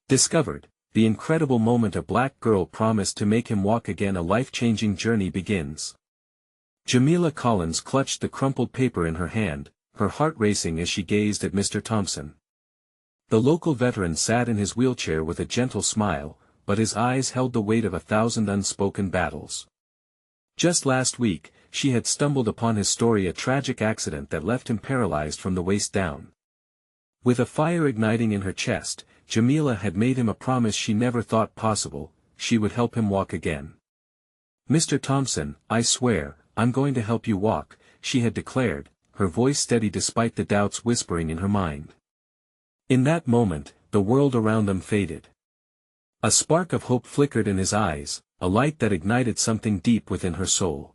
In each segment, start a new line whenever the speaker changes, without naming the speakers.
Discovered, the incredible moment a black girl promised to make him walk again. A life-changing journey begins. Jamila Collins clutched the crumpled paper in her hand, her heart racing as she gazed at Mr. Thompson. The local veteran sat in his wheelchair with a gentle smile, but his eyes held the weight of 1,000 unspoken battles. Just last week, she had stumbled upon his story, a tragic accident that left him paralyzed from the waist down. With a fire igniting in her chest, Jamila had made him a promise she never thought possible: she would help him walk again. "Mr. Thompson, I swear, I'm going to help you walk," she had declared, her voice steady despite the doubts whispering in her mind. In that moment, the world around them faded. A spark of hope flickered in his eyes, a light that ignited something deep within her soul.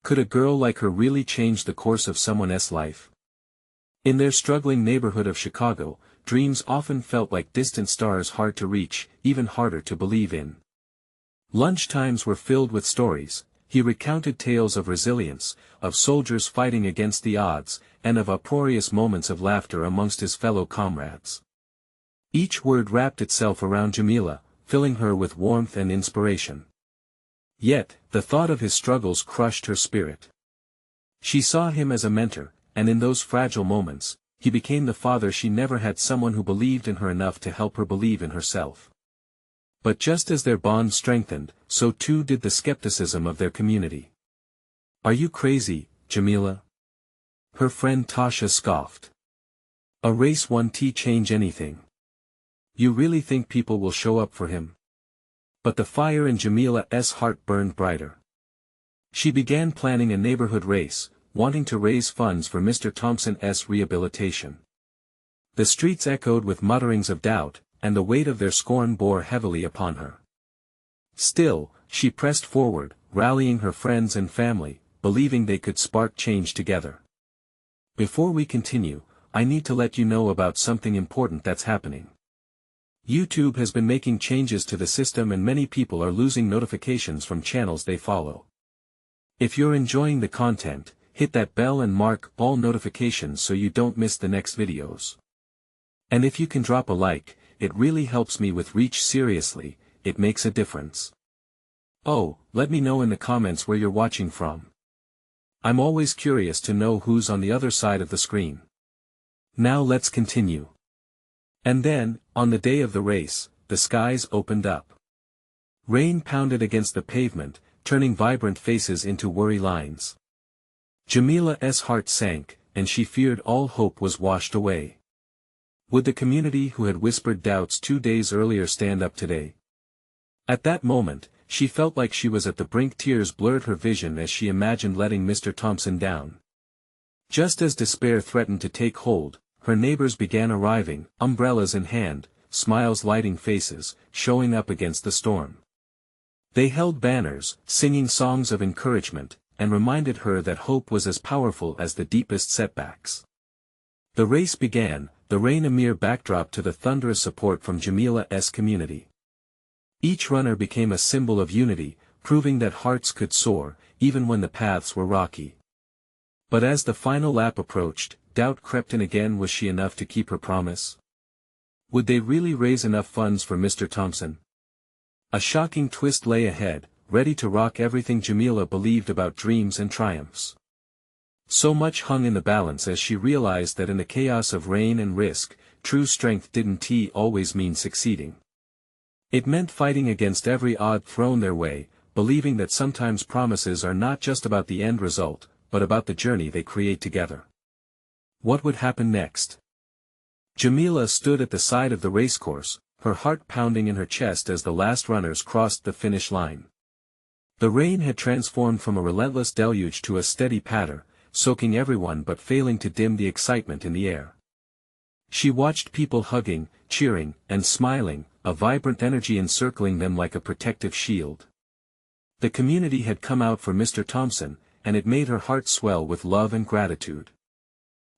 Could a girl like her really change the course of someone else's life? In their struggling neighborhood of Chicago, dreams often felt like distant stars, hard to reach, even harder to believe in. Lunchtimes were filled with stories. He recounted tales of resilience, of soldiers fighting against the odds, and of uproarious moments of laughter amongst his fellow comrades. Each word wrapped itself around Jamila, filling her with warmth and inspiration. Yet, the thought of his struggles crushed her spirit. She saw him as a mentor, and in those fragile moments, he became the father she never had, someone who believed in her enough to help her believe in herself. But just as their bond strengthened, so too did the skepticism of their community. "Are you crazy, Jamila?" her friend Tasha scoffed. "A race won't change anything. You really think people will show up for him?" But the fire in Jamila's heart burned brighter. She began planning a neighborhood race, wanting to raise funds for Mr. Thompson's rehabilitation. The streets echoed with mutterings of doubt, and the weight of their scorn bore heavily upon her. Still, she pressed forward, rallying her friends and family, believing they could spark change together. "Before we continue, I need to let you know about something important that's happening. YouTube has been making changes to the system and many people are losing notifications from channels they follow. If you're enjoying the content, hit that bell and mark all notifications so you don't miss the next videos. And if you can drop a like, it really helps me with reach. Seriously, it makes a difference. Oh, let me know in the comments where you're watching from. I'm always curious to know who's on the other side of the screen. Now let's continue." And then, on the day of the race, the skies opened up. Rain pounded against the pavement, turning vibrant faces into worry lines. Jamila's heart sank, and she feared all hope was washed away. Would the community who had whispered doubts 2 days earlier stand up today? At that moment, she felt like she was at the brink. Tears blurred her vision as she imagined letting Mr. Thompson down. Just as despair threatened to take hold, her neighbors began arriving, umbrellas in hand, smiles lighting faces, showing up against the storm. They held banners, singing songs of encouragement, and reminded her that hope was as powerful as the deepest setbacks. The race began, the rain a mere backdrop to the thunderous support from Jamila's community. Each runner became a symbol of unity, proving that hearts could soar, even when the paths were rocky. But as the final lap approached, doubt crept in again. Was she enough to keep her promise? Would they really raise enough funds for Mr. Thompson? A shocking twist lay ahead, ready to rock everything Jamila believed about dreams and triumphs. So much hung in the balance as she realized that in the chaos of rain and risk, true strength didn't always mean succeeding. It meant fighting against every odd thrown their way, believing that sometimes promises are not just about the end result, but about the journey they create together. What would happen next? Jamila stood at the side of the racecourse, her heart pounding in her chest as the last runners crossed the finish line. The rain had transformed from a relentless deluge to a steady patter, soaking everyone but failing to dim the excitement in the air. She watched people hugging, cheering, and smiling, a vibrant energy encircling them like a protective shield. The community had come out for Mr. Thompson, and it made her heart swell with love and gratitude.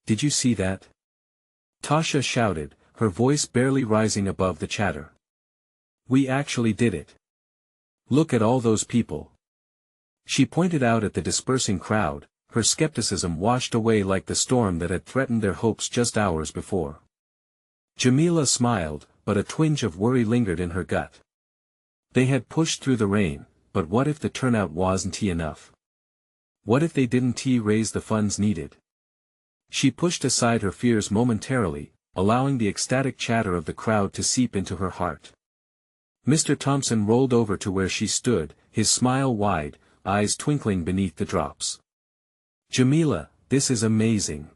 "Did you see that?" Tasha shouted, her voice barely rising above the chatter. "We actually did it. Look at all those people." She pointed out at the dispersing crowd, her skepticism washed away like the storm that had threatened their hopes just hours before. Jamila smiled, but a twinge of worry lingered in her gut. They had pushed through the rain, but what if the turnout wasn't enough? What if they didn't raise the funds needed? She pushed aside her fears momentarily, allowing the ecstatic chatter of the crowd to seep into her heart. Mr. Thompson rolled over to where she stood, his smile wide, eyes twinkling beneath the drops. "Jamila, this is amazing.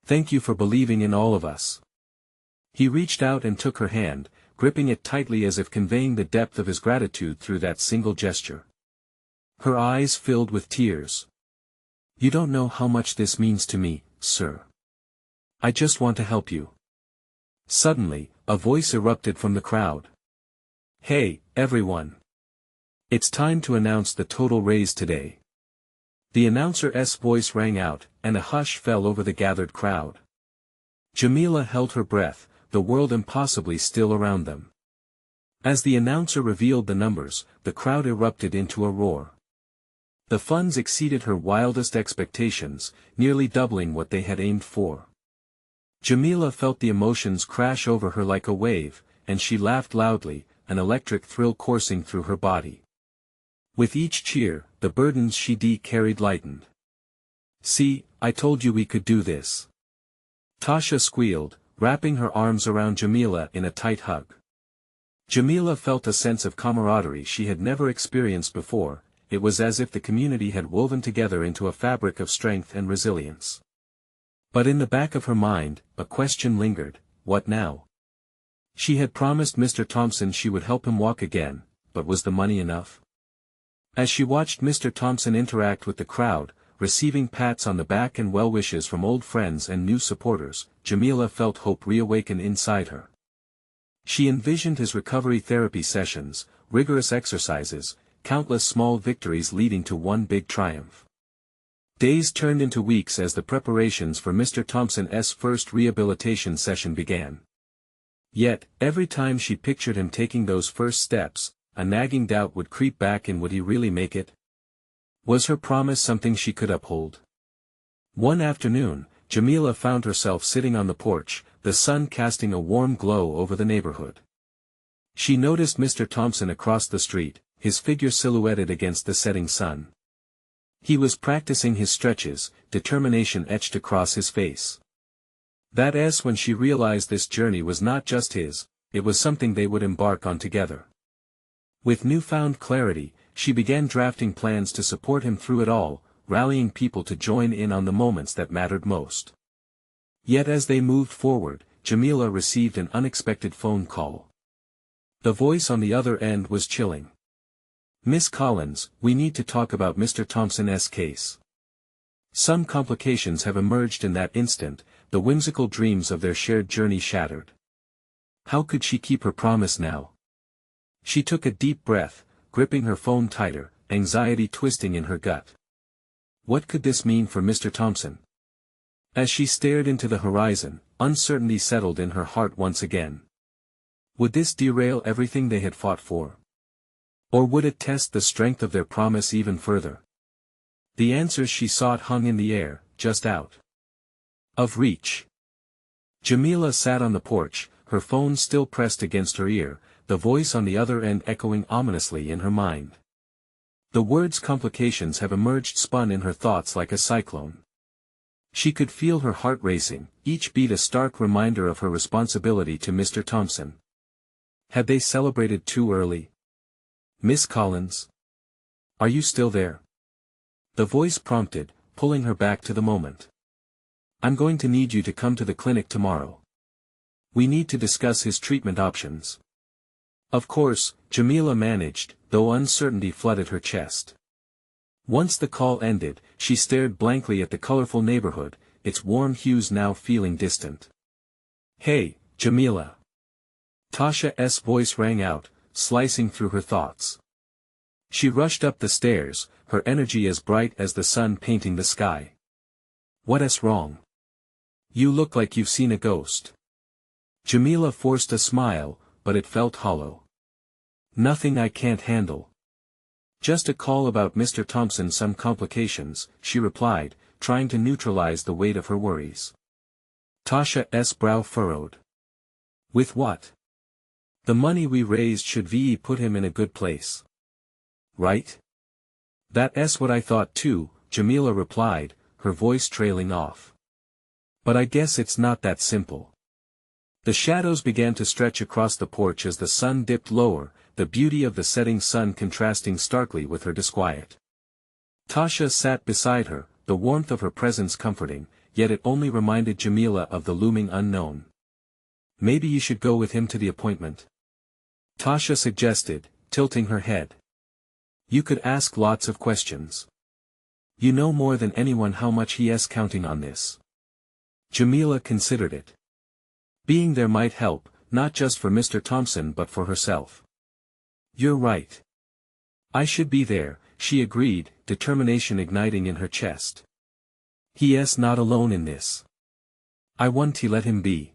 Thank you for believing in all of us." He reached out and took her hand, gripping it tightly as if conveying the depth of his gratitude through that single gesture. Her eyes filled with tears. "You don't know how much this means to me, sir. I just want to help you." Suddenly, a voice erupted from the crowd. "Hey, everyone. It's time to announce the total raise today." The announcer's voice rang out, and a hush fell over the gathered crowd. Jamila held her breath, the world impossibly still around them. As the announcer revealed the numbers, the crowd erupted into a roar. The funds exceeded her wildest expectations, nearly doubling what they had aimed for. Jamila felt the emotions crash over her like a wave, and she laughed loudly, an electric thrill coursing through her body. With each cheer, the burdens she carried lightened. "See, I told you we could do this," Tasha squealed, wrapping her arms around Jamila in a tight hug. Jamila felt a sense of camaraderie she had never experienced before. It was as if the community had woven together into a fabric of strength and resilience. But in the back of her mind, a question lingered: what now? She had promised Mr. Thompson she would help him walk again, but was the money enough? As she watched Mr. Thompson interact with the crowd, receiving pats on the back and well wishes from old friends and new supporters, Jamila felt hope reawaken inside her. She envisioned his recovery therapy sessions, rigorous exercises, countless small victories leading to one big triumph. Days turned into weeks as the preparations for Mr. Thompson's first rehabilitation session began. Yet, every time she pictured him taking those first steps, a nagging doubt would creep back in: would he really make it? Was her promise something she could uphold? One afternoon, Jamila found herself sitting on the porch, the sun casting a warm glow over the neighborhood. She noticed Mr. Thompson across the street, his figure silhouetted against the setting sun. He was practicing his stretches, determination etched across his face. That's when she realized this journey was not just his, it was something they would embark on together. With newfound clarity, she began drafting plans to support him through it all, rallying people to join in on the moments that mattered most. Yet as they moved forward, Jamila received an unexpected phone call. The voice on the other end was chilling. "Miss Collins, we need to talk about Mr. Thompson's case. Some complications have emerged." In that instant, the whimsical dreams of their shared journey shattered. How could she keep her promise now? She took a deep breath, gripping her phone tighter, anxiety twisting in her gut. What could this mean for Mr. Thompson? As she stared into the horizon, uncertainty settled in her heart once again. Would this derail everything they had fought for? Or would it test the strength of their promise even further? The answers she sought hung in the air, just out of reach. Jamila sat on the porch, her phone still pressed against her ear, the voice on the other end echoing ominously in her mind. The words "complications have emerged" spun in her thoughts like a cyclone. She could feel her heart racing, each beat a stark reminder of her responsibility to Mr. Thompson. Had they celebrated too early? "Miss Collins? Are you still there?" The voice prompted, pulling her back to the moment. "I'm going to need you to come to the clinic tomorrow. We need to discuss his treatment options." Of course, Jamila managed, though uncertainty flooded her chest. Once the call ended, she stared blankly at the colorful neighborhood, its warm hues now feeling distant. "Hey, Jamila." Tasha's voice rang out, slicing through her thoughts. She rushed up the stairs, her energy as bright as the sun painting the sky. "What's wrong? You look like you've seen a ghost." Jamila forced a smile, but it felt hollow. "Nothing I can't handle. Just a call about Mr. Thompson, some complications," she replied, trying to neutralize the weight of her worries. Tasha's brow furrowed. "With what?" The money we raised should VE put him in a good place. Right? That's what I thought too, Jamila replied, her voice trailing off. But I guess it's not that simple. The shadows began to stretch across the porch as the sun dipped lower, the beauty of the setting sun contrasting starkly with her disquiet. Tasha sat beside her, the warmth of her presence comforting, yet it only reminded Jamila of the looming unknown. Maybe you should go with him to the appointment, Tasha suggested, tilting her head. You could ask lots of questions. You know more than anyone how much he is counting on this. Jamila considered it. Being there might help, not just for Mr. Thompson but for herself. You're right. I should be there, she agreed, determination igniting in her chest. He is not alone in this. I want to let him be.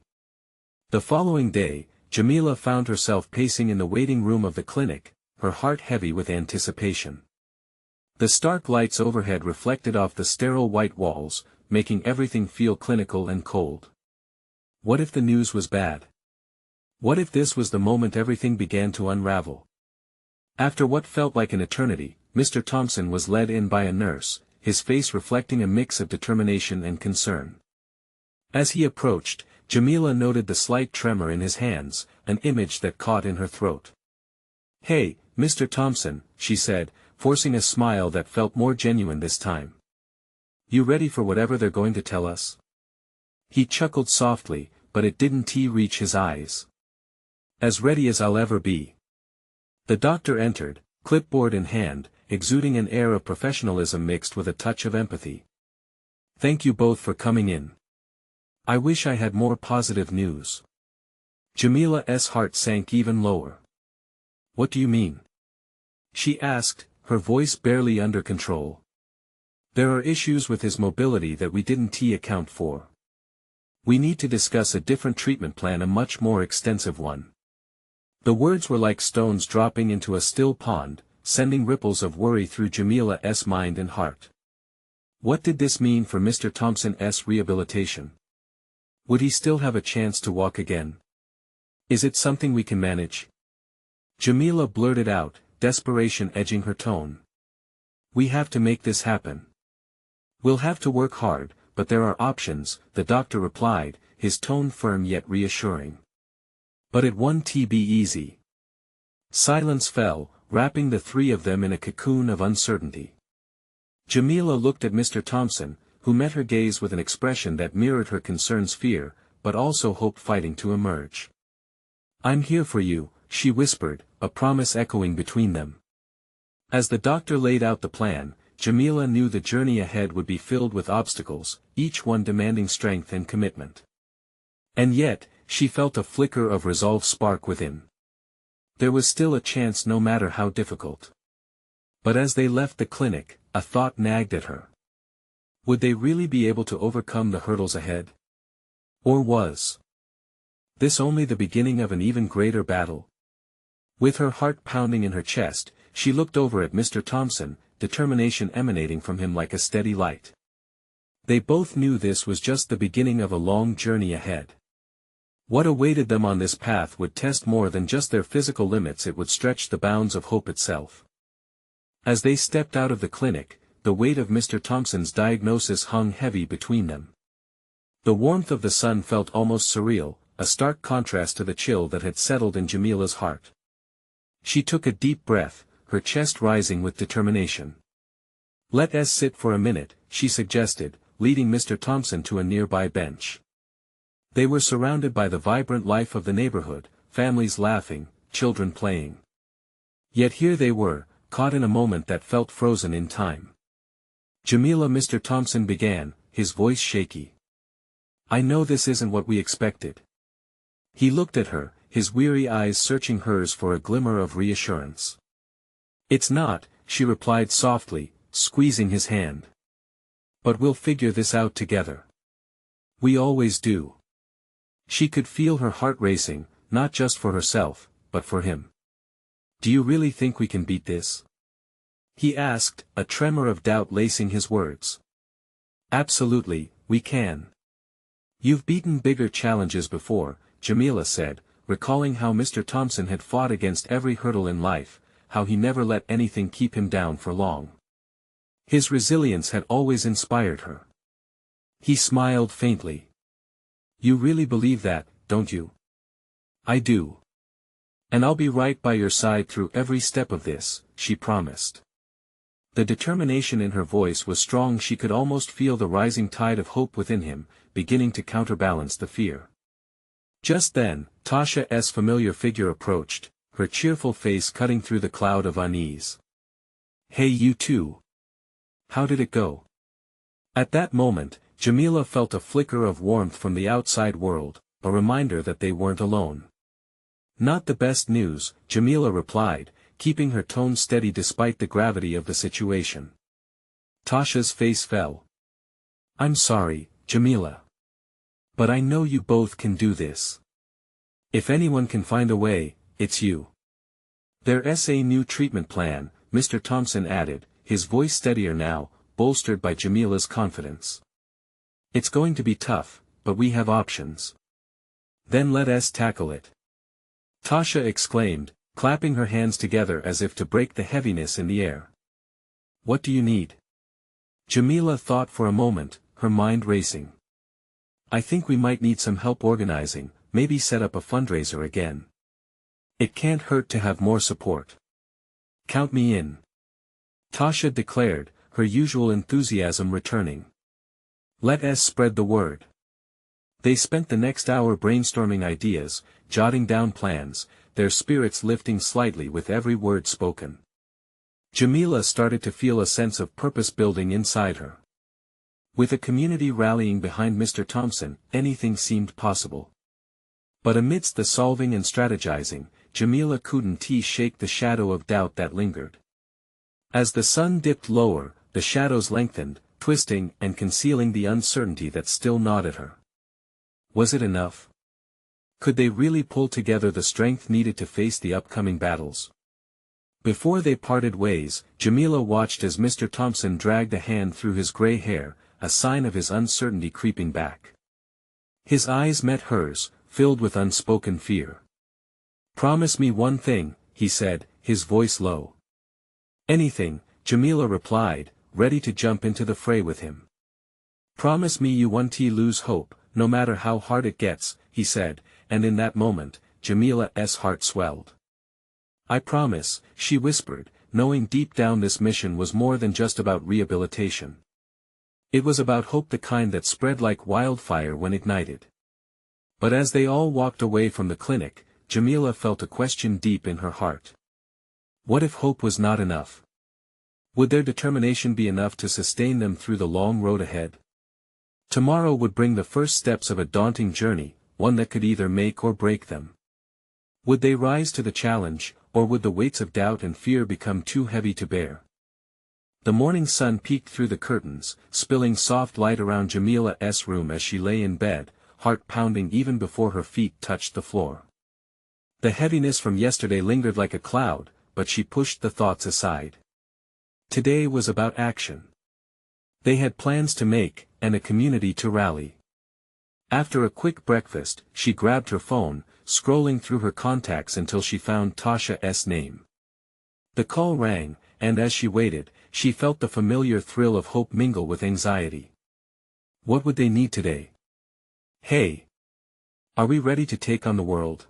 The following day, Jamila found herself pacing in the waiting room of the clinic, her heart heavy with anticipation. The stark lights overhead reflected off the sterile white walls, making everything feel clinical and cold. What if the news was bad? What if this was the moment everything began to unravel? After what felt like an eternity, Mr. Thompson was led in by a nurse, his face reflecting a mix of determination and concern. As he approached, Jamila noted the slight tremor in his hands, an image that caught in her throat. Hey, Mr. Thompson, she said, forcing a smile that felt more genuine this time. You ready for whatever they're going to tell us? He chuckled softly, but it didn't reach his eyes. As ready as I'll ever be. The doctor entered, clipboard in hand, exuding an air of professionalism mixed with a touch of empathy. Thank you both for coming in. I wish I had more positive news. Jamila's heart sank even lower. What do you mean? She asked, her voice barely under control. There are issues with his mobility that we didn't account for. We need to discuss a different treatment plan, a much more extensive one. The words were like stones dropping into a still pond, sending ripples of worry through Jamila's mind and heart. What did this mean for Mr. Thompson's rehabilitation? Would he still have a chance to walk again? Is it something we can manage? Jamila blurted out, desperation edging her tone. We have to make this happen. We'll have to work hard, but there are options, the doctor replied, his tone firm yet reassuring. But it won't be easy. Silence fell, wrapping the three of them in a cocoon of uncertainty. Jamila looked at Mr. Thompson, who met her gaze with an expression that mirrored her concern's fear, but also hope fighting to emerge. I'm here for you, she whispered, a promise echoing between them. As the doctor laid out the plan, Jamila knew the journey ahead would be filled with obstacles, each one demanding strength and commitment. And yet, she felt a flicker of resolve spark within. There was still a chance no matter how difficult. But as they left the clinic, a thought nagged at her. Would they really be able to overcome the hurdles ahead? Or was this only the beginning of an even greater battle? With her heart pounding in her chest, she looked over at Mr. Thompson, determination emanating from him like a steady light. They both knew this was just the beginning of a long journey ahead. What awaited them on this path would test more than just their physical limits, it would stretch the bounds of hope itself. As they stepped out of the clinic, the weight of Mr. Thompson's diagnosis hung heavy between them. The warmth of the sun felt almost surreal, a stark contrast to the chill that had settled in Jamila's heart. She took a deep breath, her chest rising with determination. Let us sit for a minute, she suggested, leading Mr. Thompson to a nearby bench. They were surrounded by the vibrant life of the neighborhood, families laughing, children playing. Yet here they were, caught in a moment that felt frozen in time. Jamila, Mr. Thompson began, his voice shaky. I know this isn't what we expected. He looked at her, his weary eyes searching hers for a glimmer of reassurance. It's not, she replied softly, squeezing his hand. But we'll figure this out together. We always do. She could feel her heart racing, not just for herself, but for him. Do you really think we can beat this? He asked, a tremor of doubt lacing his words. Absolutely, we can. You've beaten bigger challenges before, Jamila said, recalling how Mr. Thompson had fought against every hurdle in life, how he never let anything keep him down for long. His resilience had always inspired her. He smiled faintly. "You really believe that, don't you?" "I do. And I'll be right by your side through every step of this," she promised. The determination in her voice was strong. She could almost feel the rising tide of hope within him, beginning to counterbalance the fear. Just then, Tasha's familiar figure approached, her cheerful face cutting through the cloud of unease. "Hey, you two. How did it go?" At that moment, Jamila felt a flicker of warmth from the outside world, a reminder that they weren't alone. "Not the best news," Jamila replied, keeping her tone steady despite the gravity of the situation. Tasha's face fell. "I'm sorry, Jamila. But I know you both can do this. If anyone can find a way, it's you." "There's a new treatment plan," Mr. Thompson added, his voice steadier now, bolstered by Jamila's confidence. "It's going to be tough, but we have options." "Then let us tackle it," Tasha exclaimed, clapping her hands together as if to break the heaviness in the air. "What do you need?" Jamila thought for a moment, her mind racing. "I think we might need some help organizing, maybe set up a fundraiser again. It can't hurt to have more support." "Count me in," Tasha declared, her usual enthusiasm returning. "Let us spread the word." They spent the next hour brainstorming ideas, jotting down plans, their spirits lifting slightly with every word spoken. Jamila started to feel a sense of purpose building inside her. With a community rallying behind Mr. Thompson, anything seemed possible. But amidst the solving and strategizing, Jamila couldn't shake the shadow of doubt that lingered. As the sun dipped lower, the shadows lengthened, twisting and concealing the uncertainty that still gnawed at her. Was it enough? Could they really pull together the strength needed to face the upcoming battles? Before they parted ways, Jamila watched as Mr. Thompson dragged a hand through his gray hair, a sign of his uncertainty creeping back. His eyes met hers, filled with unspoken fear. "Promise me one thing," he said, his voice low. "Anything," Jamila replied, ready to jump into the fray with him. "Promise me you won't lose hope, no matter how hard it gets," he said, and in that moment, Jamila's heart swelled. "I promise," she whispered, knowing deep down this mission was more than just about rehabilitation. It was about hope, the kind that spread like wildfire when ignited. But as they all walked away from the clinic, Jamila felt a question deep in her heart. What if hope was not enough? Would their determination be enough to sustain them through the long road ahead? Tomorrow would bring the first steps of a daunting journey, one that could either make or break them. Would they rise to the challenge, or would the weights of doubt and fear become too heavy to bear? The morning sun peeked through the curtains, spilling soft light around Jamila's room as she lay in bed, heart pounding even before her feet touched the floor. The heaviness from yesterday lingered like a cloud, but she pushed the thoughts aside. Today was about action. They had plans to make, and a community to rally. After a quick breakfast, she grabbed her phone, scrolling through her contacts until she found Tasha's name. The call rang, and as she waited, she felt the familiar thrill of hope mingle with anxiety. What would they need today? "Hey! Are we ready to take on the world?"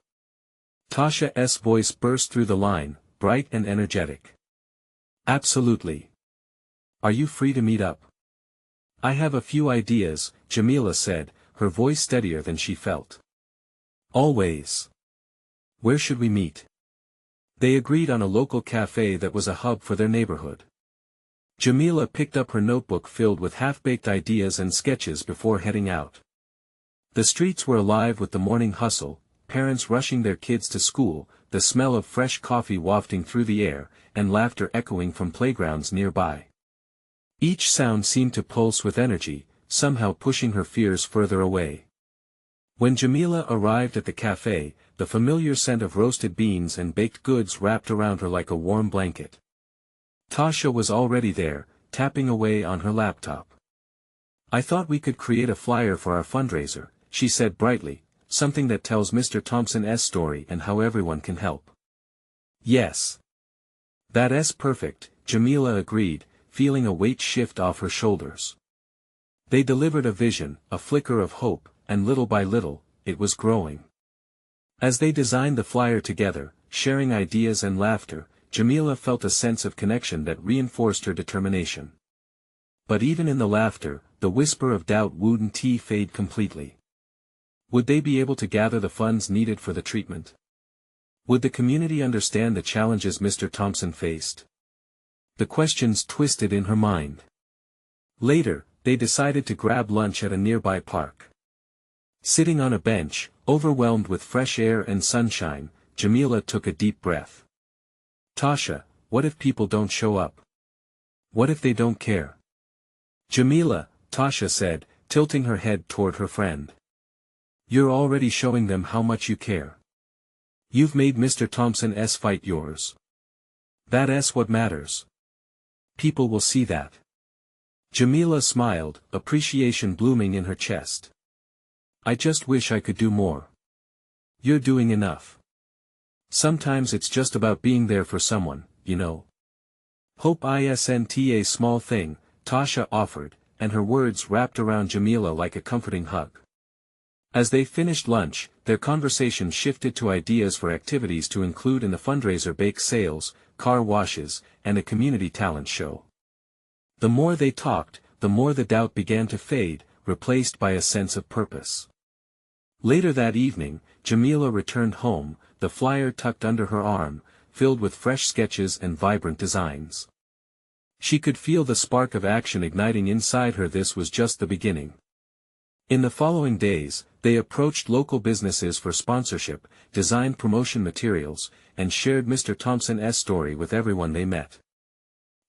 Tasha's voice burst through the line, bright and energetic. "Absolutely. Are you free to meet up?" "I have a few ideas," Jamila said, her voice steadier than she felt. "Always. Where should we meet?" They agreed on a local cafe that was a hub for their neighborhood. Jamila picked up her notebook filled with half-baked ideas and sketches before heading out. The streets were alive with the morning hustle, parents rushing their kids to school, the smell of fresh coffee wafting through the air, and laughter echoing from playgrounds nearby. Each sound seemed to pulse with energy, somehow pushing her fears further away. When Jamila arrived at the cafe, the familiar scent of roasted beans and baked goods wrapped around her like a warm blanket. Tasha was already there, tapping away on her laptop. "I thought we could create a flyer for our fundraiser," she said brightly, something that tells Mr. Thompson's story and how everyone can help. Yes. That's perfect, Jamila agreed, feeling a weight shift off her shoulders. They delivered a vision, a flicker of hope, and little by little, it was growing. As they designed the flyer together, sharing ideas and laughter, Jamila felt a sense of connection that reinforced her determination. But even in the laughter, the whisper of doubt wouldn't fade completely. Would they be able to gather the funds needed for the treatment? Would the community understand the challenges Mr. Thompson faced? The questions twisted in her mind. Later, they decided to grab lunch at a nearby park. Sitting on a bench, overwhelmed with fresh air and sunshine, Jamila took a deep breath. Tasha, what if people don't show up? What if they don't care? Jamila, Tasha said, tilting her head toward her friend. You're already showing them how much you care. You've made Mr. Thompson's fight yours. That's what matters. People will see that. Jamila smiled, appreciation blooming in her chest. I just wish I could do more. You're doing enough. Sometimes it's just about being there for someone, you know. Hope isn't a small thing, Tasha offered, and her words wrapped around Jamila like a comforting hug. As they finished lunch, their conversation shifted to ideas for activities to include in the fundraiser: bake sales, car washes, and a community talent show. The more they talked, the more the doubt began to fade, replaced by a sense of purpose. Later that evening, Jamila returned home, the flyer tucked under her arm, filled with fresh sketches and vibrant designs. She could feel the spark of action igniting inside her. This was just the beginning. In the following days, they approached local businesses for sponsorship, designed promotion materials, and shared Mr. Thompson's story with everyone they met.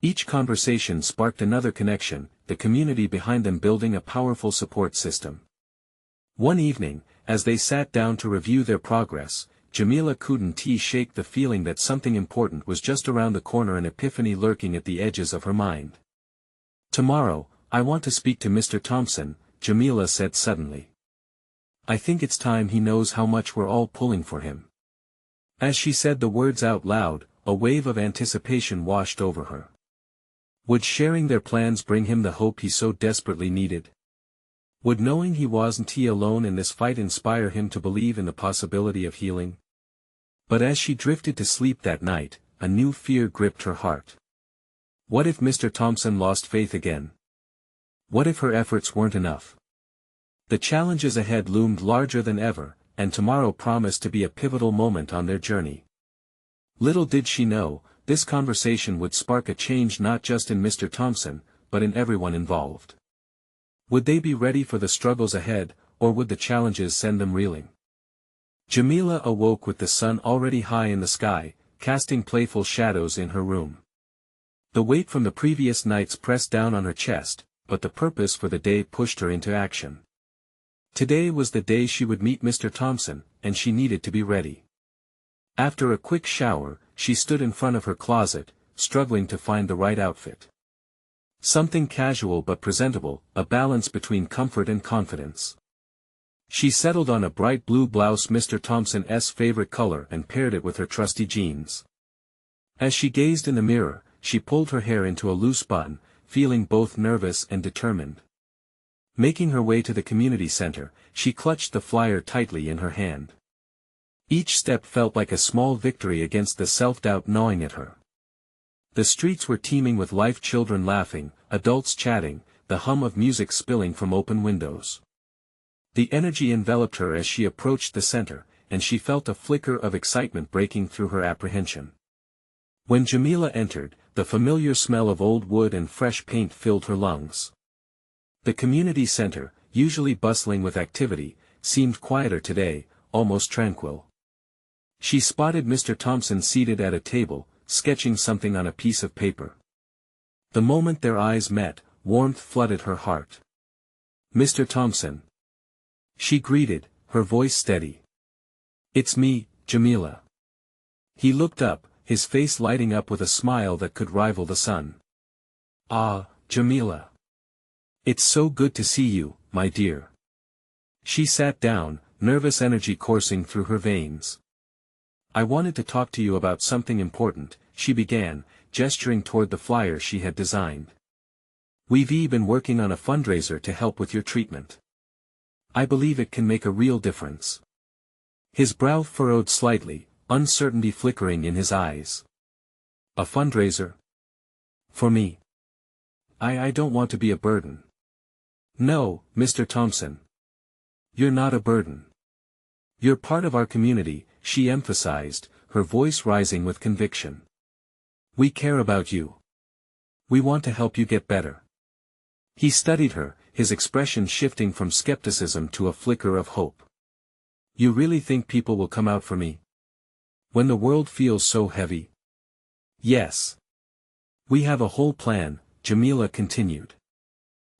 Each conversation sparked another connection, the community behind them building a powerful support system. One evening, as they sat down to review their progress, Jamila couldn't shake the feeling that something important was just around the corner, an epiphany lurking at the edges of her mind. Tomorrow, I want to speak to Mr. Thompson, Jamila said suddenly. I think it's time he knows how much we're all pulling for him. As she said the words out loud, a wave of anticipation washed over her. Would sharing their plans bring him the hope he so desperately needed? Would knowing he wasn't alone in this fight inspire him to believe in the possibility of healing? But as she drifted to sleep that night, a new fear gripped her heart. What if Mr. Thompson lost faith again? What if her efforts weren't enough? The challenges ahead loomed larger than ever, and tomorrow promised to be a pivotal moment on their journey. Little did she know, this conversation would spark a change not just in Mr. Thompson, but in everyone involved. Would they be ready for the struggles ahead, or would the challenges send them reeling? Jamila awoke with the sun already high in the sky, casting playful shadows in her room. The weight from the previous nights pressed down on her chest, but the purpose for the day pushed her into action. Today was the day she would meet Mr. Thompson, and she needed to be ready. After a quick shower, she stood in front of her closet, struggling to find the right outfit. Something casual but presentable, a balance between comfort and confidence. She settled on a bright blue blouse, Mr. Thompson's favorite color, and paired it with her trusty jeans. As she gazed in the mirror, she pulled her hair into a loose bun, feeling both nervous and determined. Making her way to the community center, she clutched the flyer tightly in her hand. Each step felt like a small victory against the self-doubt gnawing at her. The streets were teeming with life, children laughing, adults chatting, the hum of music spilling from open windows. The energy enveloped her as she approached the center, and she felt a flicker of excitement breaking through her apprehension. When Jamila entered, the familiar smell of old wood and fresh paint filled her lungs. The community center, usually bustling with activity, seemed quieter today, almost tranquil. She spotted Mr. Thompson seated at a table, sketching something on a piece of paper. The moment their eyes met, warmth flooded her heart. Mr. Thompson. She greeted, her voice steady. It's me, Jamila. He looked up, his face lighting up with a smile that could rival the sun. Ah, Jamila. It's so good to see you, my dear. She sat down, nervous energy coursing through her veins. I wanted to talk to you about something important, she began, gesturing toward the flyer she had designed. We've been working on a fundraiser to help with your treatment. I believe it can make a real difference. His brow furrowed slightly, uncertainty flickering in his eyes. A fundraiser? For me? I don't want to be a burden. No, Mr. Thompson. You're not a burden. You're part of our community, she emphasized, her voice rising with conviction. We care about you. We want to help you get better. He studied her, his expression shifting from skepticism to a flicker of hope. You really think people will come out for me? When the world feels so heavy? Yes. We have a whole plan, Jamila continued.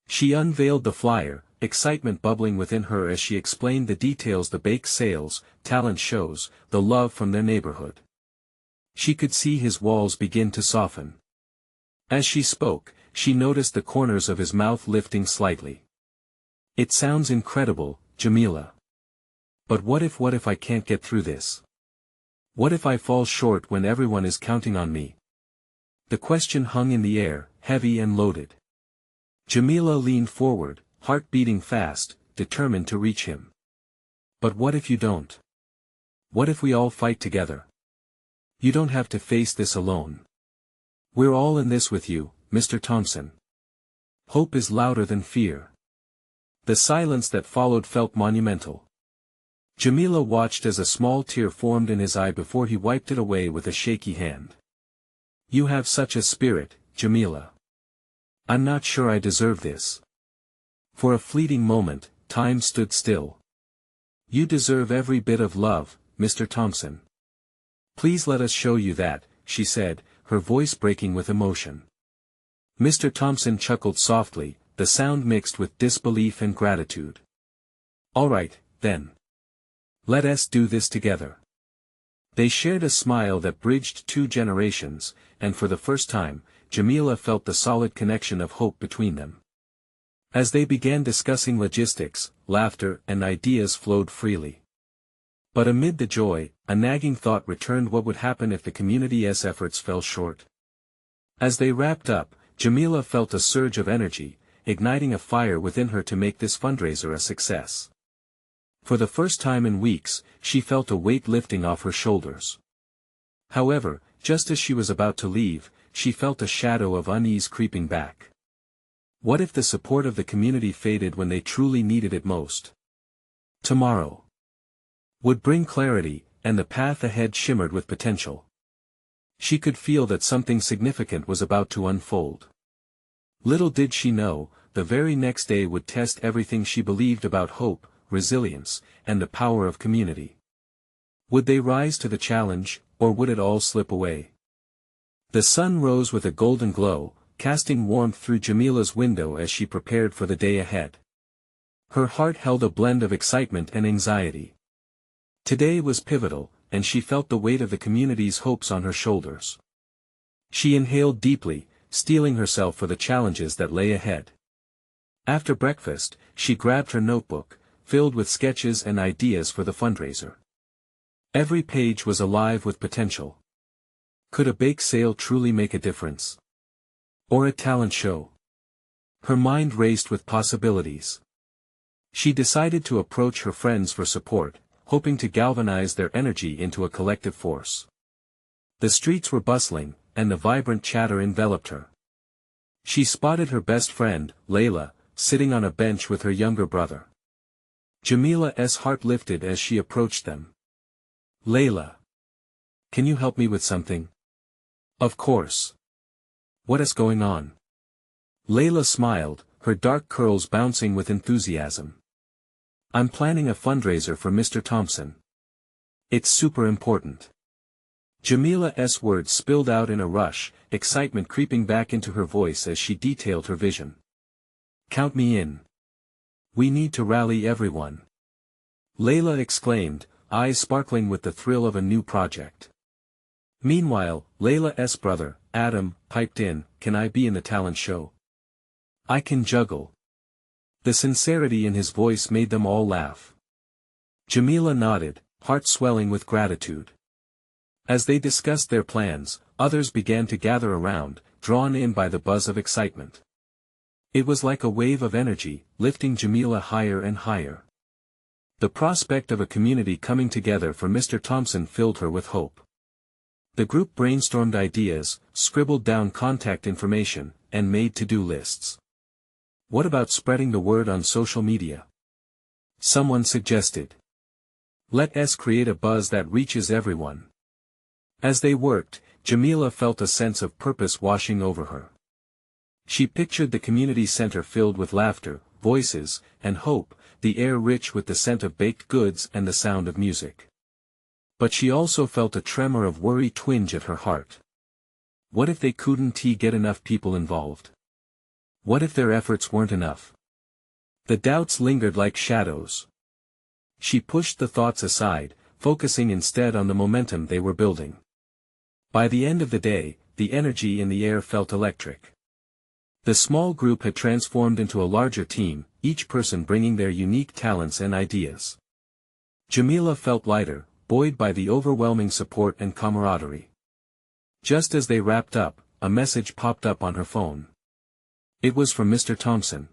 She unveiled the flyer, excitement bubbling within her as she explained the details: the bake sales, talent shows, the love from their neighborhood. She could see his walls begin to soften. As she spoke, she noticed the corners of his mouth lifting slightly. It sounds incredible, Jamila. But what if I can't get through this? What if I fall short when everyone is counting on me? The question hung in the air, heavy and loaded. Jamila leaned forward, heart beating fast, determined to reach him. But what if you don't? What if we all fight together? You don't have to face this alone. We're all in this with you, Mr. Thompson. Hope is louder than fear. The silence that followed felt monumental. Jamila watched as a small tear formed in his eye before he wiped it away with a shaky hand. You have such a spirit, Jamila. I'm not sure I deserve this. For a fleeting moment, time stood still. You deserve every bit of love, Mr. Thompson. Please let us show you that, she said, her voice breaking with emotion. Mr. Thompson chuckled softly, the sound mixed with disbelief and gratitude. All right, then. Let us do this together. They shared a smile that bridged 2 generations, and for the first time, Jamila felt the solid connection of hope between them. As they began discussing logistics, laughter and ideas flowed freely. But amid the joy, a nagging thought returned: what would happen if the community's efforts fell short? As they wrapped up, Jamila felt a surge of energy, igniting a fire within her to make this fundraiser a success. For the first time in weeks, she felt a weight lifting off her shoulders. However, just as she was about to leave, she felt a shadow of unease creeping back. What if the support of the community faded when they truly needed it most? Tomorrow would bring clarity, and the path ahead shimmered with potential. She could feel that something significant was about to unfold. Little did she know, the very next day would test everything she believed about hope, resilience, and the power of community. Would they rise to the challenge, or would it all slip away? The sun rose with a golden glow, casting warmth through Jamila's window as she prepared for the day ahead. Her heart held a blend of excitement and anxiety. Today was pivotal, and she felt the weight of the community's hopes on her shoulders. She inhaled deeply, steeling herself for the challenges that lay ahead. After breakfast, she grabbed her notebook, filled with sketches and ideas for the fundraiser. Every page was alive with potential. Could a bake sale truly make a difference? Or a talent show? Her mind raced with possibilities. She decided to approach her friends for support, hoping to galvanize their energy into a collective force. The streets were bustling, and the vibrant chatter enveloped her. She spotted her best friend, Layla, sitting on a bench with her younger brother. Jamila's heart lifted as she approached them. Layla. Can you help me with something? Of course. What is going on? Layla smiled, her dark curls bouncing with enthusiasm. I'm planning a fundraiser for Mr. Thompson. It's super important. Jamila's words spilled out in a rush, excitement creeping back into her voice as she detailed her vision. Count me in. We need to rally everyone. Layla exclaimed, eyes sparkling with the thrill of a new project. Meanwhile, Layla's brother, Adam, piped in, can I be in the talent show? I can juggle. The sincerity in his voice made them all laugh. Jamila nodded, heart swelling with gratitude. As they discussed their plans, others began to gather around, drawn in by the buzz of excitement. It was like a wave of energy, lifting Jamila higher and higher. The prospect of a community coming together for Mr. Thompson filled her with hope. The group brainstormed ideas, scribbled down contact information, and made to-do lists. What about spreading the word on social media? Someone suggested. Let us create a buzz that reaches everyone. As they worked, Jamila felt a sense of purpose washing over her. She pictured the community center filled with laughter, voices, and hope, the air rich with the scent of baked goods and the sound of music. But she also felt a tremor of worry twinge at her heart. What if they couldn't get enough people involved? What if their efforts weren't enough? The doubts lingered like shadows. She pushed the thoughts aside, focusing instead on the momentum they were building. By the end of the day, the energy in the air felt electric. The small group had transformed into a larger team, each person bringing their unique talents and ideas. Jamila felt lighter, buoyed by the overwhelming support and camaraderie. Just as they wrapped up, a message popped up on her phone. It was from Mr. Thompson.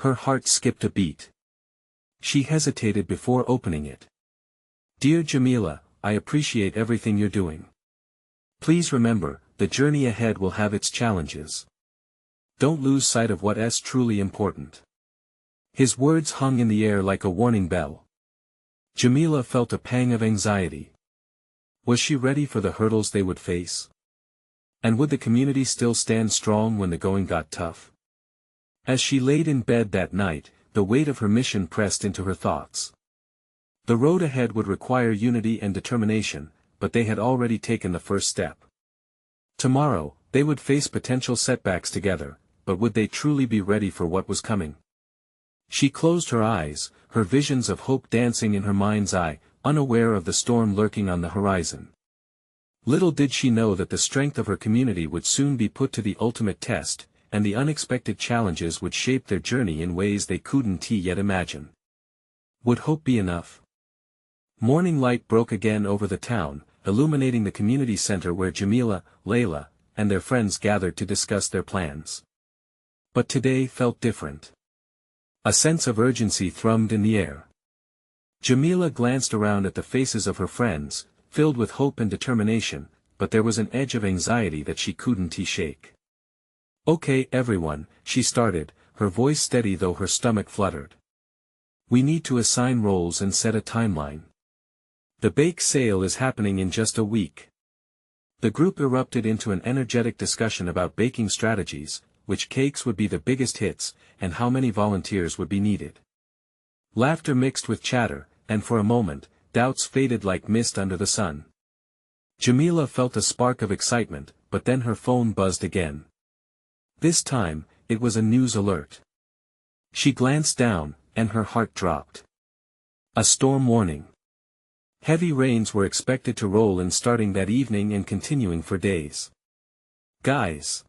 Her heart skipped a beat. She hesitated before opening it. Dear Jamila, I appreciate everything you're doing. Please remember, the journey ahead will have its challenges. Don't lose sight of what's truly important. His words hung in the air like a warning bell. Jamila felt a pang of anxiety. Was she ready for the hurdles they would face? And would the community still stand strong when the going got tough? As she laid in bed that night, the weight of her mission pressed into her thoughts. The road ahead would require unity and determination, but they had already taken the first step. Tomorrow, they would face potential setbacks together, but would they truly be ready for what was coming? She closed her eyes, her visions of hope dancing in her mind's eye, unaware of the storm lurking on the horizon. Little did she know that the strength of her community would soon be put to the ultimate test, and the unexpected challenges would shape their journey in ways they couldn't yet imagine. Would hope be enough? Morning light broke again over the town, illuminating the community center where Jamila, Layla, and their friends gathered to discuss their plans. But today felt different. A sense of urgency thrummed in the air. Jamila glanced around at the faces of her friends, filled with hope and determination, but there was an edge of anxiety that she couldn't shake. Okay everyone, she started, her voice steady though her stomach fluttered. We need to assign roles and set a timeline. The bake sale is happening in just a week. The group erupted into an energetic discussion about baking strategies, which cakes would be the biggest hits, and how many volunteers would be needed. Laughter mixed with chatter, and for a moment, doubts faded like mist under the sun. Jamila felt a spark of excitement, but then her phone buzzed again. This time, it was a news alert. She glanced down, and her heart dropped. A storm warning. Heavy rains were expected to roll in starting that evening and continuing for days. Guys!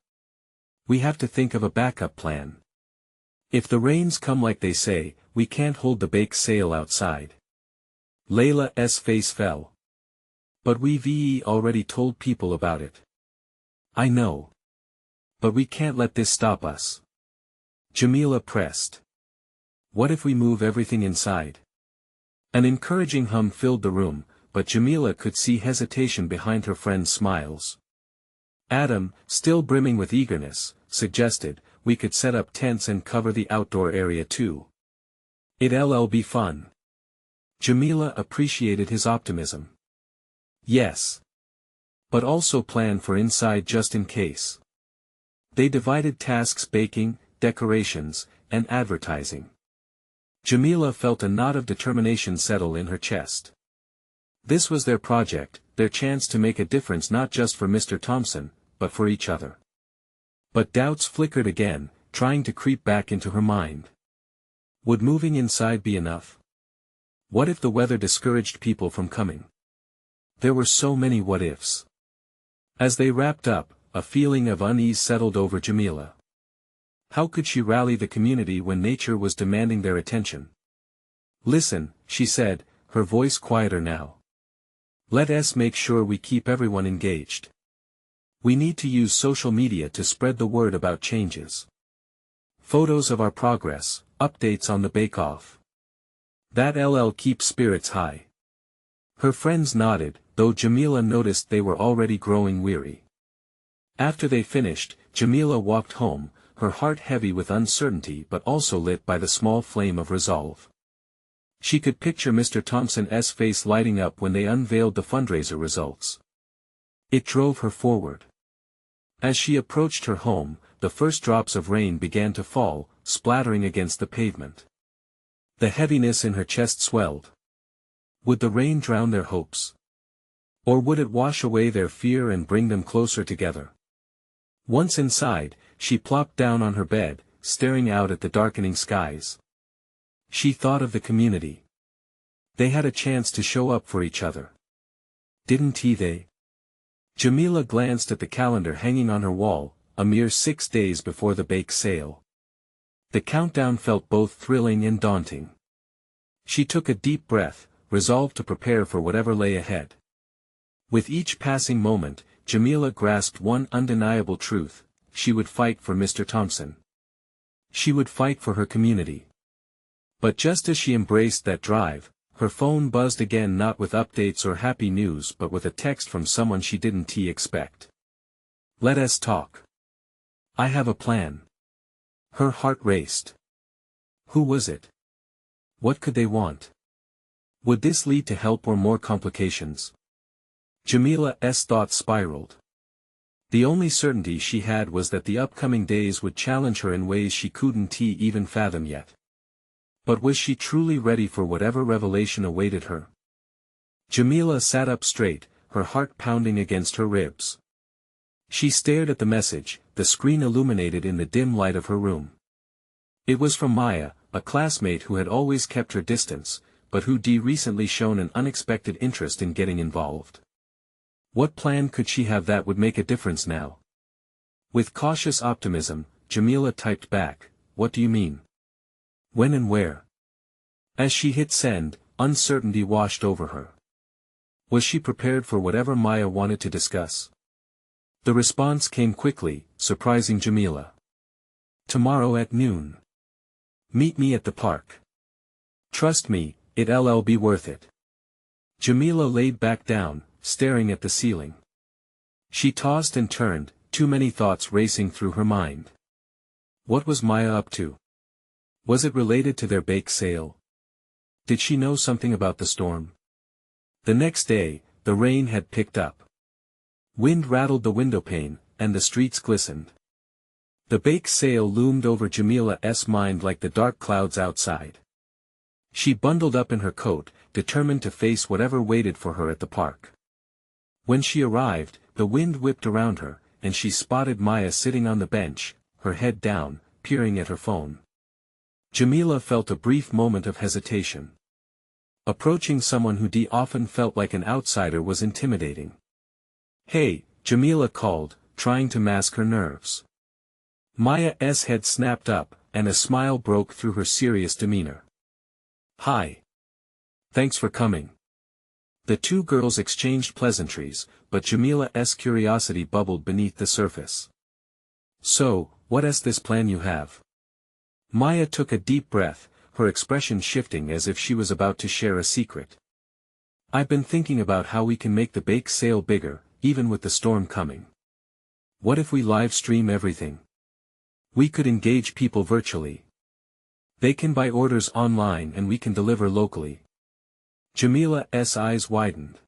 We have to think of a backup plan. If the rains come like they say, we can't hold the bake sale outside. Layla's face fell. But we've already told people about it. I know. But we can't let this stop us. Jamila pressed. What if we move everything inside? An encouraging hum filled the room, but Jamila could see hesitation behind her friend's smiles. Adam, still brimming with eagerness, suggested, we could set up tents and cover the outdoor area too. It'll be fun. Jamila appreciated his optimism. Yes. But also plan for inside just in case. They divided tasks: baking, decorations, and advertising. Jamila felt a knot of determination settle in her chest. This was their project, their chance to make a difference not just for Mr. Thompson, but for each other. But doubts flickered again, trying to creep back into her mind. Would moving inside be enough? What if the weather discouraged people from coming? There were so many what-ifs. As they wrapped up, a feeling of unease settled over Jamila. How could she rally the community when nature was demanding their attention? Listen, she said, her voice quieter now. Let's make sure we keep everyone engaged. We need to use social media to spread the word about changes. Photos of our progress, updates on the bake-off. That'll keep spirits high. Her friends nodded, though Jamila noticed they were already growing weary. After they finished, Jamila walked home, her heart heavy with uncertainty but also lit by the small flame of resolve. She could picture Mr. Thompson's face lighting up when they unveiled the fundraiser results. It drove her forward. As she approached her home, the first drops of rain began to fall, splattering against the pavement. The heaviness in her chest swelled. Would the rain drown their hopes? Or would it wash away their fear and bring them closer together? Once inside, she plopped down on her bed, staring out at the darkening skies. She thought of the community. They had a chance to show up for each other. Didn't they? Jamila glanced at the calendar hanging on her wall, a mere 6 days before the bake sale. The countdown felt both thrilling and daunting. She took a deep breath, resolved to prepare for whatever lay ahead. With each passing moment, Jamila grasped one undeniable truth: she would fight for Mr. Thompson. She would fight for her community. But just as she embraced that drive, her phone buzzed again, not with updates or happy news but with a text from someone she didn't expect. Let's talk. I have a plan. Her heart raced. Who was it? What could they want? Would this lead to help or more complications? Jamila's thoughts spiraled. The only certainty she had was that the upcoming days would challenge her in ways she couldn't even fathom yet. But was she truly ready for whatever revelation awaited her? Jamila sat up straight, her heart pounding against her ribs. She stared at the message, the screen illuminated in the dim light of her room. It was from Maya, a classmate who had always kept her distance, but who'd recently shown an unexpected interest in getting involved. What plan could she have that would make a difference now? With cautious optimism, Jamila typed back, "What do you mean? When and where?" As she hit send, uncertainty washed over her. Was she prepared for whatever Maya wanted to discuss? The response came quickly, surprising Jamila. "Tomorrow at noon. Meet me at the park. Trust me, it'll be worth it." Jamila laid back down, staring at the ceiling. She tossed and turned, too many thoughts racing through her mind. What was Maya up to? Was it related to their bake sale? Did she know something about the storm? The next day, the rain had picked up. Wind rattled the windowpane, and the streets glistened. The bake sale loomed over Jamila's mind like the dark clouds outside. She bundled up in her coat, determined to face whatever waited for her at the park. When she arrived, the wind whipped around her, and she spotted Maya sitting on the bench, her head down, peering at her phone. Jamila felt a brief moment of hesitation. Approaching someone who often felt like an outsider was intimidating. "Hey," Jamila called, trying to mask her nerves. Maya's head snapped up, and a smile broke through her serious demeanor. "Hi. Thanks for coming." The two girls exchanged pleasantries, but Jamila's curiosity bubbled beneath the surface. "So, what's this plan you have?" Maya took a deep breath, her expression shifting as if she was about to share a secret. "I've been thinking about how we can make the bake sale bigger, even with the storm coming. What if we live stream everything? We could engage people virtually. They can buy orders online and we can deliver locally." Jamila's eyes widened.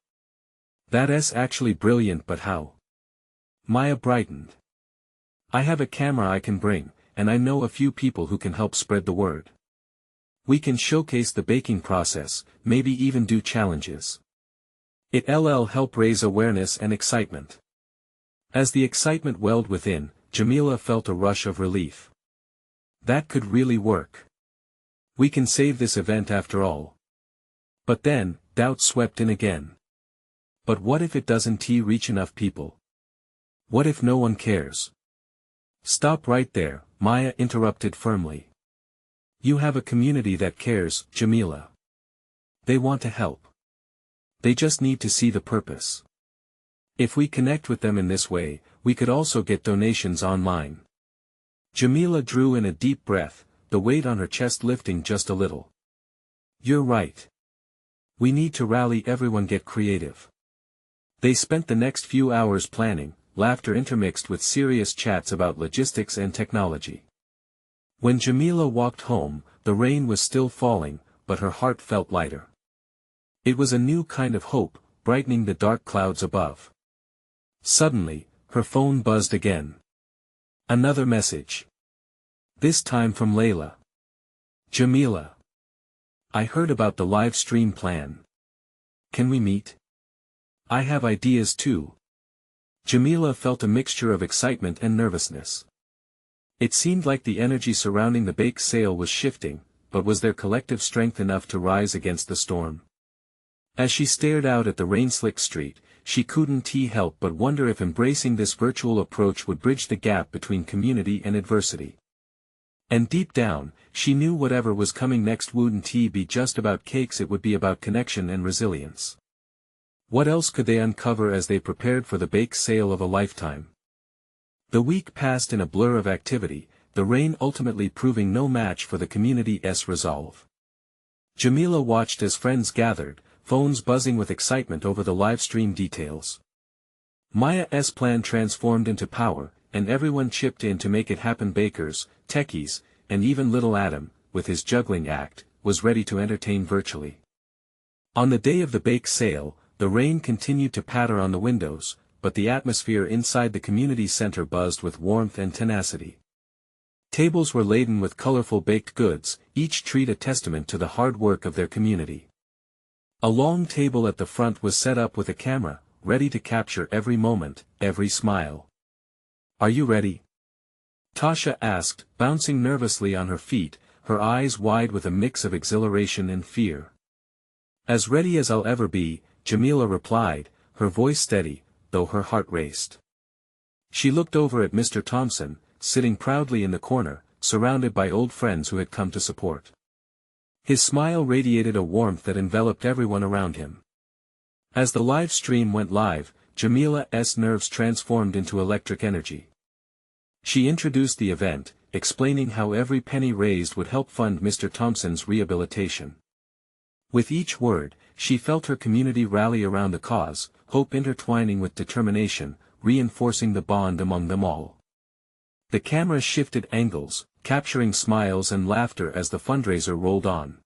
"That's actually brilliant, but how?" Maya brightened. "I have a camera I can bring, and I know a few people who can help spread the word. We can showcase the baking process, maybe even do challenges. It'll help raise awareness and excitement." As the excitement welled within, Jamila felt a rush of relief. That could really work. We can save this event after all. But then, doubt swept in again. But what if it doesn't reach enough people? What if no one cares? "Stop right there," Maya interrupted firmly. "You have a community that cares, Jamila. They want to help. They just need to see the purpose. If we connect with them in this way, we could also get donations online. Jamila drew in a deep breath, the weight on her chest lifting just a little. You're right. We need to rally everyone, get creative. They spent the next few hours planning, laughter intermixed with serious chats about logistics and technology. When Jamila walked home, the rain was still falling, but her heart felt lighter. It was a new kind of hope, brightening the dark clouds above. Suddenly, her phone buzzed again. Another message. This time from Layla. Jamila. I heard about the live stream plan. Can we meet? I have ideas too. Jamila felt a mixture of excitement and nervousness. It seemed like the energy surrounding the bake sale was shifting, but was their collective strength enough to rise against the storm? As she stared out at the rain-slicked street, she couldn't help but wonder if embracing this virtual approach would bridge the gap between community and adversity. And deep down, she knew whatever was coming next wouldn't be just about cakes, it would be about connection and resilience. What else could they uncover as they prepared for the bake sale of a lifetime? The week passed in a blur of activity, the rain ultimately proving no match for the community's resolve. Jamila watched as friends gathered, phones buzzing with excitement over the livestream details. Maya's plan transformed into power, and everyone chipped in to make it happen. Bakers, techies, and even little Adam, with his juggling act, was ready to entertain virtually. On the day of the bake sale, the rain continued to patter on the windows, but the atmosphere inside the community center buzzed with warmth and tenacity. Tables were laden with colorful baked goods, each treat a testament to the hard work of their community. A long table at the front was set up with a camera, ready to capture every moment, every smile. Are you ready? Tasha asked, bouncing nervously on her feet, her eyes wide with a mix of exhilaration and fear. As ready as I'll ever be, Jamila replied, her voice steady, though her heart raced. She looked over at Mr. Thompson, sitting proudly in the corner, surrounded by old friends who had come to support. His smile radiated a warmth that enveloped everyone around him. As the live stream went live, Jamila's nerves transformed into electric energy. She introduced the event, explaining how every penny raised would help fund Mr. Thompson's rehabilitation. With each word, she felt her community rally around the cause, hope intertwining with determination, reinforcing the bond among them all. The camera shifted angles, capturing smiles and laughter as the fundraiser rolled on.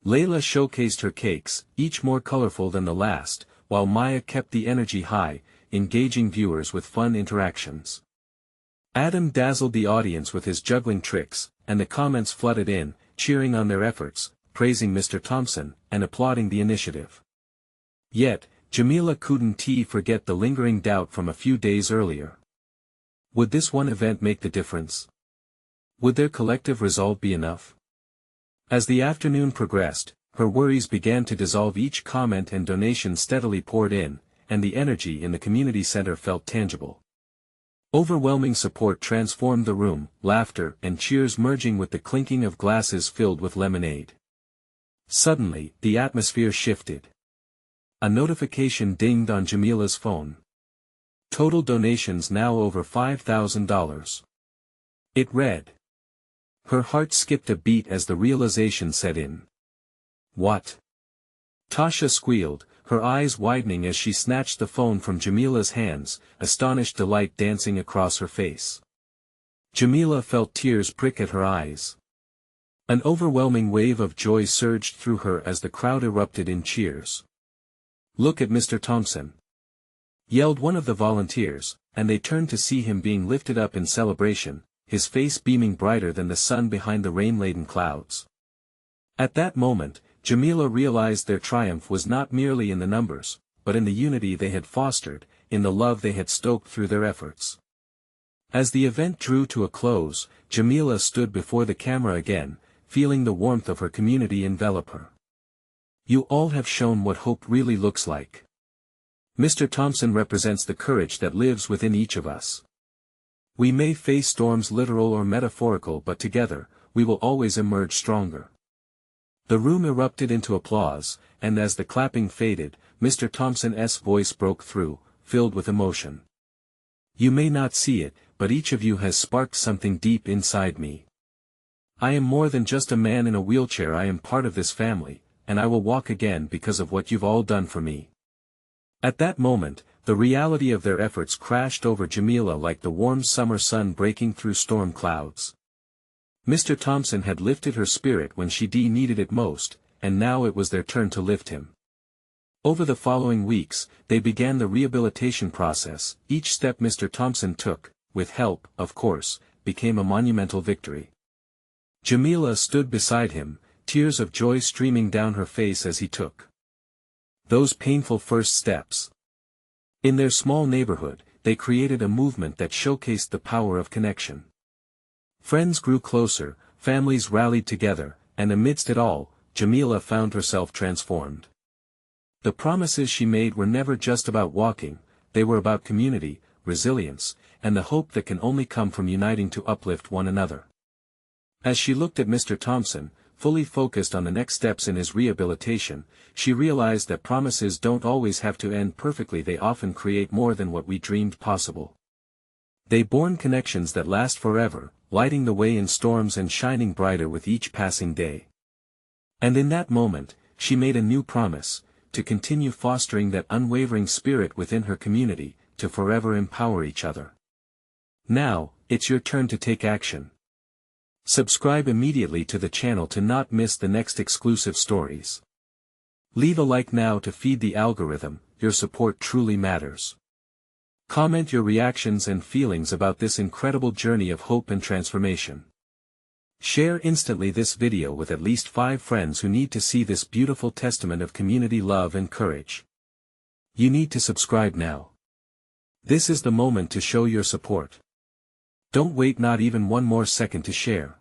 Layla showcased her cakes, each more colorful than the last, while Maya kept the energy high, engaging viewers with fun interactions. Adam dazzled the audience with his juggling tricks, and the comments flooded in, cheering on their efforts, praising Mr. Thompson, and applauding the initiative. Yet, Jamila couldn't forget the lingering doubt from a few days earlier. Would this one event make the difference? Would their collective resolve be enough? As the afternoon progressed, her worries began to dissolve. Each comment and donation steadily poured in, and the energy in the community center felt tangible. Overwhelming support transformed the room, laughter and cheers merging with the clinking of glasses filled with lemonade. Suddenly, the atmosphere shifted. A notification dinged on Jamila's phone. Total donations now over $5,000. It read. Her heart skipped a beat as the realization set in. What? Tasha squealed, her eyes widening as she snatched the phone from Jamila's hands, astonished delight dancing across her face. Jamila felt tears prick at her eyes. An overwhelming wave of joy surged through her as the crowd erupted in cheers. Look at Mr. Thompson! Yelled one of the volunteers, and they turned to see him being lifted up in celebration, his face beaming brighter than the sun behind the rain-laden clouds. At that moment, Jamila realized their triumph was not merely in the numbers, but in the unity they had fostered, in the love they had stoked through their efforts. As the event drew to a close, Jamila stood before the camera again, feeling the warmth of her community envelop her. You all have shown what hope really looks like. Mr. Thompson represents the courage that lives within each of us. We may face storms literal or metaphorical, but together, we will always emerge stronger. The room erupted into applause, and as the clapping faded, Mr. Thompson's voice broke through, filled with emotion. "You may not see it, but each of you has sparked something deep inside me. I am more than just a man in a wheelchair. I am part of this family, and I will walk again because of what you've all done for me." At that moment, the reality of their efforts crashed over Jamila like the warm summer sun breaking through storm clouds. Mr. Thompson had lifted her spirit when she needed it most, and now it was their turn to lift him. Over the following weeks, they began the rehabilitation process. Each step Mr. Thompson took, with help, of course, became a monumental victory. Jamila stood beside him, tears of joy streaming down her face as he took those painful first steps. In their small neighborhood, they created a movement that showcased the power of connection. Friends grew closer, families rallied together, and amidst it all, Jamila found herself transformed. The promises she made were never just about walking, they were about community, resilience, and the hope that can only come from uniting to uplift one another. As she looked at Mr. Thompson, fully focused on the next steps in his rehabilitation, she realized that promises don't always have to end perfectly. They often create more than what we dreamed possible. They born connections that last forever, lighting the way in storms and shining brighter with each passing day. And in that moment, she made a new promise, to continue fostering that unwavering spirit within her community, to forever empower each other. Now, it's your turn to take action. Subscribe immediately to the channel to not miss the next exclusive stories. Leave a like now to feed the algorithm. Your support truly matters. Comment your reactions and feelings about this incredible journey of hope and transformation. Share instantly this video with at least 5 friends who need to see this beautiful testament of community love and courage. You need to subscribe now. This is the moment to show your support. Don't wait not even one more second to share.